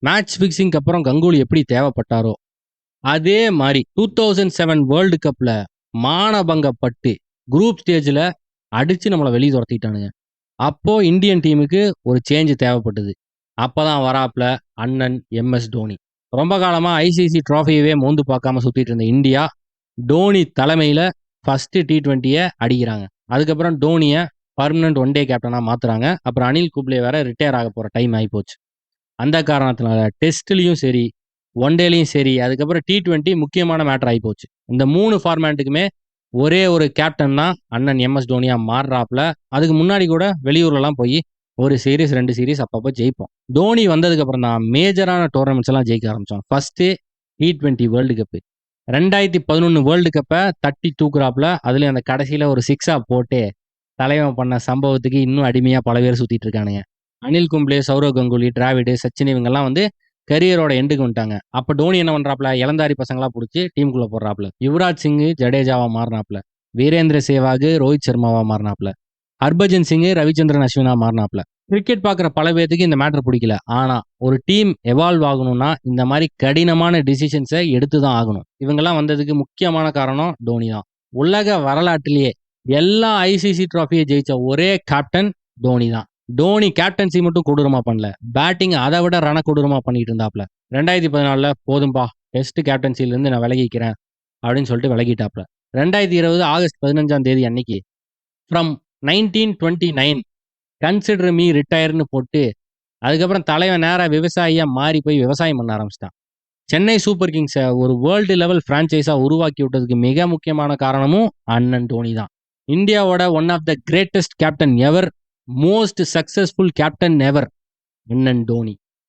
Match ஃபிக்ஸிங்க்கு அப்புறம் கங்குலி எப்படி தேவைப்பட்டாரோ, அதே மாரி 2007 வேர்ல்டு கப்ல மானபங்கப்பட்டு குரூப் ஸ்டேஜ்ல அடிச்சு நம்மள வெளிய தொரத்திட்டானுங்க. அப்போ இந்தியன் டீமுக்கு ஒரு சேஞ்ச் தேவைப்பட்டது. அப்பதான் வராப்ல அண்ணன் எம்.எஸ். தோனி. ரொம்ப காலமா ஐசிசி ட்ராஃபியவே மோந்து பார்க்காம சுத்திட்டு இருந்த இந்தியா, டோனி தலைமையில ஃபர்ஸ்ட் T20ய அடிக்கிறாங்க. அதுக்கப்புறம் டோனிய பெர்மனன்ட் ஒன் டே கேப்டனா மாத்துறாங்க. அப்புறம் அனில் கும்ப்ளே வேற ரிட்டயர் ஆக போற டைம் ஆயிப்போச்சு. அந்த காரணத்தினால டெஸ்ட்லயும் சரி, ஒன் டேலயும் சரி, அதுக்கப்புறம் T20 முக்கியமான மேட்டர் ஆயிப்போச்சு. இந்த 3 ஃபார்மேட்டுக்குமே ஒரே ஒரு கேப்டன் தான் அண்ணன் எம்.எஸ். தோனியா மாறுறாப்ல. அதுக்கு முன்னாடி கூட வெளியூர்லலாம் போய் ஒரு சீரிஸ், 2 சீரிஸ் அப்பப்போ ஜெயிப்போம். தோனி வந்ததுக்கு அப்புறம் தான் மேஜரான டோர்னமெண்ட்ஸ் எல்லாம் ஜெயிக்க ஆரம்பிச்சோம். First T20 world cup. 2011 world கப்ப தட்டி தூக்குறாப்ல. அதுலயும் அந்த கடைசியில ஒரு சிக்ஸா போட்டு தலைவன் பண்ண சம்பவத்துக்கு இன்னும் அடிமையா பல பேர் சுத்திட்டு இருக்கானுங்க. அனில் கும்ப்ளே, சௌரவ் கங்குலி, டிராவிட், சச்சின் இவங்கெல்லாம் வந்து கரியரோட எண்டுக்கு வந்துட்டாங்க. அப்ப டோனி என்ன பண்றாப்ல, இளந்தாரி பசங்களா புடிச்சு டீமுக்குள்ள போடுறாப்ல. யுவராஜ் சிங் ஜடேஜாவா மாறினாப்ல. வீரேந்திர சேவாக் ரோஹித் சர்மாவா மாறினாப்ல. ஹர்பஜன் சிங் ரவிச்சந்திரன் அஸ்வினா மாறினாப்ல. கிரிக்கெட் பார்க்குற பல பேத்துக்கு இந்த மேட்டர் பிடிக்கல. ஆனா ஒரு டீம் எவால்வ் ஆகணும்னா இந்த மாதிரி கடினமான டிசிஷன்ஸை எடுத்து தான் ஆகணும். இவங்கெல்லாம் வந்ததுக்கு முக்கியமான காரணம் டோனி தான். உலக வரலாற்றிலேயே எல்லா ஐசிசி ட்ராஃபியை ஜெயிச்ச ஒரே கேப்டன் தோனி தான். டோனி கேப்டன்சி மட்டும் கொடூரமா பண்ணல, பேட்டிங் அதை விட ரண கொடூரமா பண்ணிட்டு இருந்தாப்ல. 2014ல போதும்பா டெஸ்ட் கேப்டன்சில இருந்து நான் விலகிக்கிறேன் அப்படின்னு சொல்லிட்டு விலகிட்டாப்ல. 2020 ஆகஸ்ட் 15ஆம் தேதி அன்னைக்கு ஃப்ரம் 1929 கன்சிடர் மீ ரிட்டையர்னு போட்டு அதுக்கப்புறம் தலைவன் நேரா விவசாயியா மாறி போய் விவசாயம் பண்ண ஆரம்பிச்சிட்டான். சென்னை சூப்பர் கிங்ஸை ஒரு வேர்ல்டு லெவல் பிரான்ச்சைஸா உருவாக்கி விட்டதுக்கு மிக முக்கியமான காரணமும் அண்ணன் தோனி தான். இந்தியாவோட one of the greatest captain ever, most successful captain ever அண்ணன் தோனி.